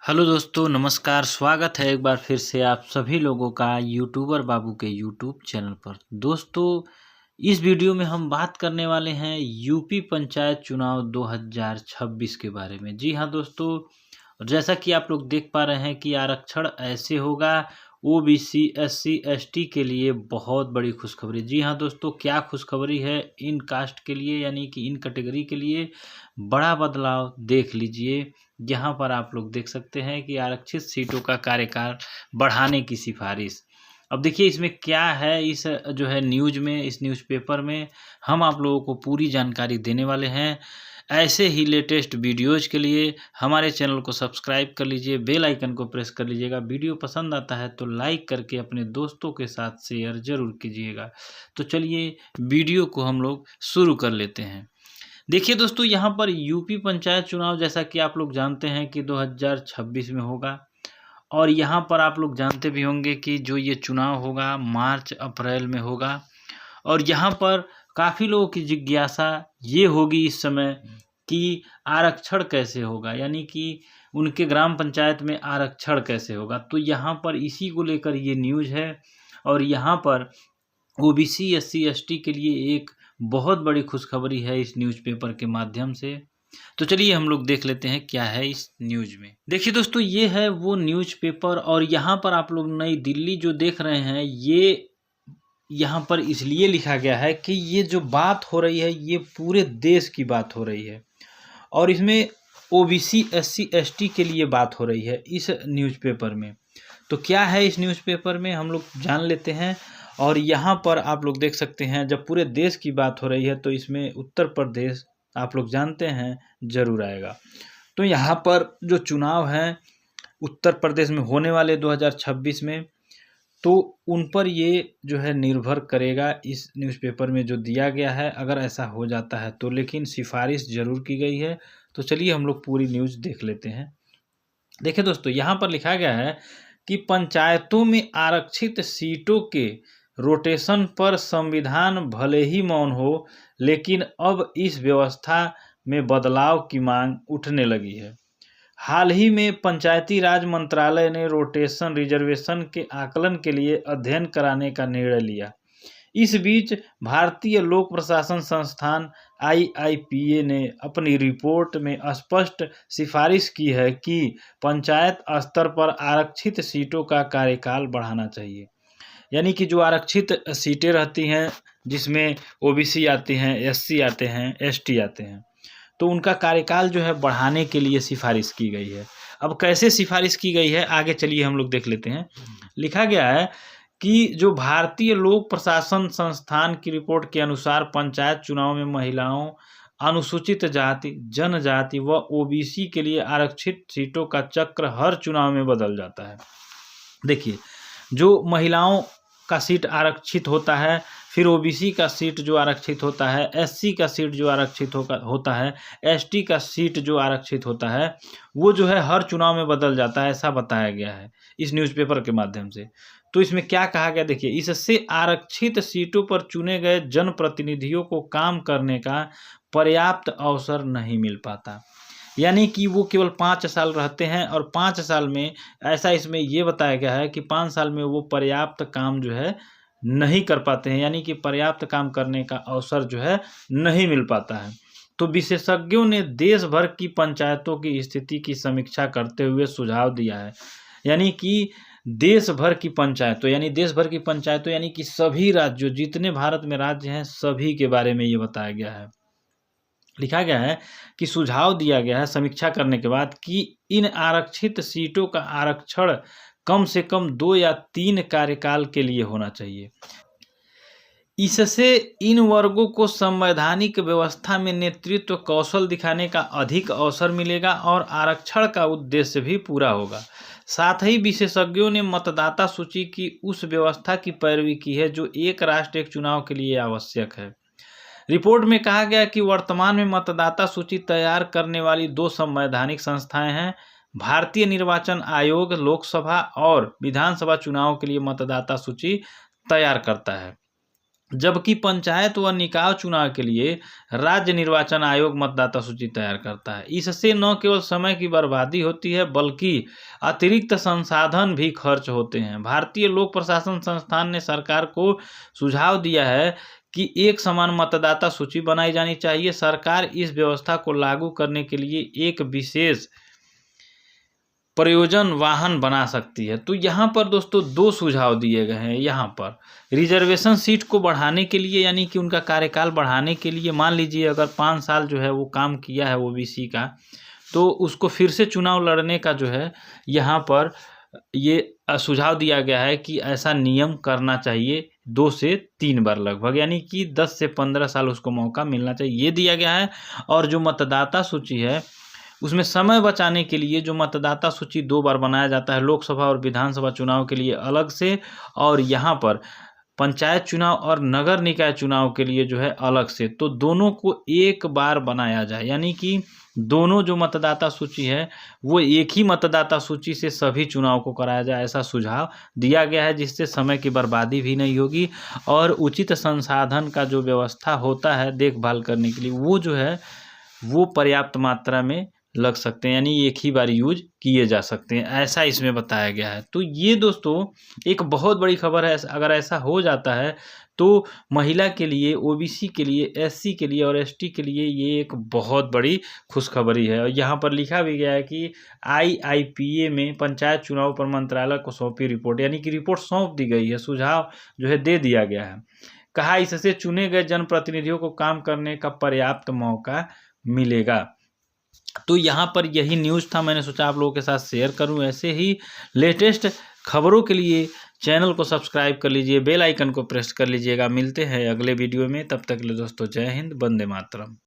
Hello दोस्तों, नमस्कार। स्वागत है एक बार फिर से आप सभी लोगों का यूट्यूबर बाबू के यूट्यूब चैनल पर। दोस्तों, इस वीडियो में हम बात करने वाले हैं यूपी पंचायत चुनाव 2026 के बारे में। जी हाँ दोस्तों, जैसा कि आप लोग देख पा रहे हैं कि आरक्षण ऐसे होगा ओबीसी एससी एसटी के लिए बहुत बड़ी खुशखबरी। जी हाँ दोस्तों, क्या खुशखबरी है इन कास्ट के लिए, यानी कि इन कैटेगरी के लिए बड़ा बदलाव देख लीजिए। यहाँ पर आप लोग देख सकते हैं कि आरक्षित सीटों का कार्यकाल बढ़ाने की सिफारिश। अब देखिए इसमें क्या है, इस जो है न्यूज़ में, इस न्यूज़पेपर में हम आप लोगों को पूरी जानकारी देने वाले हैं। ऐसे ही लेटेस्ट वीडियोज़ के लिए हमारे चैनल को सब्सक्राइब कर लीजिए, बेल आइकन को प्रेस कर लीजिएगा। वीडियो पसंद आता है तो लाइक करके अपने दोस्तों के साथ शेयर ज़रूर कीजिएगा। तो चलिए वीडियो को हम लोग शुरू कर लेते हैं। देखिए दोस्तों, यहाँ पर यूपी पंचायत चुनाव जैसा कि आप लोग जानते हैं कि 2026 में होगा, और यहाँ पर आप लोग जानते भी होंगे कि जो ये चुनाव होगा मार्च अप्रैल में होगा। और यहाँ पर काफ़ी लोगों की जिज्ञासा ये होगी इस समय कि आरक्षण कैसे होगा, यानी कि उनके ग्राम पंचायत में आरक्षण कैसे होगा। तो यहाँ पर इसी को लेकर ये न्यूज़ है, और यहाँ पर ओबीसी एससी एसटी के लिए एक बहुत बड़ी खुशखबरी है इस न्यूज़पेपर के माध्यम से। तो चलिए हम लोग देख लेते हैं क्या है इस न्यूज़ में। देखिए दोस्तों, ये है वो न्यूज़पेपर, और यहाँ पर आप लोग नई दिल्ली जो देख रहे हैं, ये यहाँ पर इसलिए लिखा गया है कि ये जो बात हो रही है ये पूरे देश की बात हो रही है, और इसमें ओबीसी एससी एसटी के लिए बात हो रही है इस न्यूज़पेपर में। तो क्या है इस न्यूज़पेपर में हम लोग जान लेते हैं। और यहाँ पर आप लोग देख सकते हैं, जब पूरे देश की बात हो रही है तो इसमें उत्तर प्रदेश आप लोग जानते हैं ज़रूर आएगा। तो यहाँ पर जो चुनाव हैं उत्तर प्रदेश में होने वाले 2026 में, तो उन पर ये जो है निर्भर करेगा इस न्यूज़पेपर में जो दिया गया है, अगर ऐसा हो जाता है तो। लेकिन सिफारिश ज़रूर की गई है। तो चलिए हम लोग पूरी न्यूज़ देख लेते हैं। देखिए दोस्तों, यहाँ पर लिखा गया है कि पंचायतों में आरक्षित सीटों के रोटेशन पर संविधान भले ही मौन हो, लेकिन अब इस व्यवस्था में बदलाव की मांग उठने लगी है। हाल ही में पंचायती राज मंत्रालय ने रोटेशन रिजर्वेशन के आकलन के लिए अध्ययन कराने का निर्णय लिया। इस बीच भारतीय लोक प्रशासन संस्थान आईआईपीए ने अपनी रिपोर्ट में स्पष्ट सिफारिश की है कि पंचायत स्तर पर आरक्षित सीटों का कार्यकाल बढ़ाना चाहिए। यानी कि जो आरक्षित सीटें रहती हैं, जिसमें ओबीसी आती हैं, एससी आते हैं, एसटी आते हैं, तो उनका कार्यकाल जो है बढ़ाने के लिए सिफारिश की गई है। अब कैसे सिफारिश की गई है आगे चलिए हम लोग देख लेते हैं। लिखा गया है कि जो भारतीय लोक प्रशासन संस्थान की रिपोर्ट के अनुसार पंचायत चुनाव में महिलाओं, अनुसूचित जाति, जनजाति व ओबीसी के लिए आरक्षित सीटों का चक्र हर चुनाव में बदल जाता है। देखिए, जो महिलाओं का सीट आरक्षित होता है, फिर ओबीसी का सीट जो आरक्षित होता है, एससी का सीट जो आरक्षित होता है, एसटी का सीट जो आरक्षित होता है, वो जो है हर चुनाव में बदल जाता है, ऐसा बताया गया है इस न्यूज़पेपर के माध्यम से। तो इसमें क्या कहा गया, देखिए, इससे आरक्षित सीटों पर चुने गए जनप्रतिनिधियों को काम करने का पर्याप्त अवसर नहीं मिल पाता। यानी कि वो केवल 5 साल रहते हैं, और 5 साल में ऐसा इसमें ये बताया गया है कि 5 साल में वो पर्याप्त काम जो है नहीं कर पाते हैं, यानी कि पर्याप्त काम करने का अवसर जो है नहीं मिल पाता है। तो विशेषज्ञों ने देश भर की पंचायतों की स्थिति की समीक्षा करते हुए सुझाव दिया है। यानी कि देश भर की पंचायतों, यानी कि सभी राज्यों, जितने भारत में राज्य हैं, सभी के बारे में ये बताया गया है। लिखा गया है कि सुझाव दिया गया है समीक्षा करने के बाद कि इन आरक्षित सीटों का आरक्षण कम से कम 2 या 3 कार्यकाल के लिए होना चाहिए। इससे इन वर्गों को संवैधानिक व्यवस्था में नेतृत्व कौशल दिखाने का अधिक अवसर मिलेगा, और आरक्षण का उद्देश्य भी पूरा होगा। साथ ही विशेषज्ञों ने मतदाता सूची की उस व्यवस्था की पैरवी की है जो एक राष्ट्र एक चुनाव के लिए आवश्यक है। रिपोर्ट में कहा गया कि वर्तमान में मतदाता सूची तैयार करने वाली 2 संवैधानिक संस्थाएं हैं। भारतीय निर्वाचन आयोग लोकसभा और विधानसभा चुनाव के लिए मतदाता सूची तैयार करता है। जबकि पंचायत व निकाय चुनाव के लिए राज्य निर्वाचन आयोग मतदाता सूची तैयार करता है। इससे न केवल समय की बर्बादी होती है बल्कि अतिरिक्त संसाधन भी खर्च होते हैं। भारतीय लोक प्रशासन संस्थान ने सरकार को सुझाव दिया है कि एक समान मतदाता सूची बनाई जानी चाहिए। सरकार इस व्यवस्था को लागू करने के लिए एक विशेष प्रयोजन वाहन बना सकती है। तो यहाँ पर दोस्तों 2 सुझाव दिए गए हैं। यहाँ पर रिजर्वेशन सीट को बढ़ाने के लिए, यानी कि उनका कार्यकाल बढ़ाने के लिए, मान लीजिए अगर 5 साल जो है वो काम किया है ओबीसी का, तो उसको फिर से चुनाव लड़ने का जो है यहाँ पर ये सुझाव दिया गया है कि ऐसा नियम करना चाहिए 2 से 3 बार लगभग, यानी कि 10 से 15 साल उसको मौका मिलना चाहिए, ये दिया गया है। और जो मतदाता सूची है उसमें समय बचाने के लिए जो मतदाता सूची 2 बार बनाया जाता है, लोकसभा और विधानसभा चुनाव के लिए अलग से, और यहाँ पर पंचायत चुनाव और नगर निकाय चुनाव के लिए जो है अलग से, तो दोनों को एक बार बनाया जाए, यानी कि दोनों जो मतदाता सूची है वो एक ही मतदाता सूची से सभी चुनाव को कराया जाए, ऐसा सुझाव दिया गया है, जिससे समय की बर्बादी भी नहीं होगी और उचित संसाधन का जो व्यवस्था होता है देखभाल करने के लिए वो जो है वो पर्याप्त मात्रा में लग सकते हैं, यानी एक ही बार यूज किए जा सकते हैं, ऐसा इसमें बताया गया है। तो ये दोस्तों एक बहुत बड़ी खबर है। अगर ऐसा हो जाता है तो महिला के लिए, ओबीसी के लिए, एससी के लिए और एसटी के लिए ये एक बहुत बड़ी खुशखबरी है। और यहाँ पर लिखा भी गया है कि आईआईपीए में पंचायत चुनाव पर मंत्रालय को सौंपी रिपोर्ट, यानी कि रिपोर्ट सौंप दी गई है, सुझाव जो है दे दिया गया है। कहा इससे चुने गए जनप्रतिनिधियों को काम करने का पर्याप्त मौका मिलेगा। तो यहाँ पर यही न्यूज़ था, मैंने सोचा आप लोगों के साथ शेयर करूँ। ऐसे ही लेटेस्ट खबरों के लिए चैनल को सब्सक्राइब कर लीजिए, बेल आइकन को प्रेस कर लीजिएगा। मिलते हैं अगले वीडियो में, तब तक के लिए दोस्तों जय हिंद, वंदे मातरम।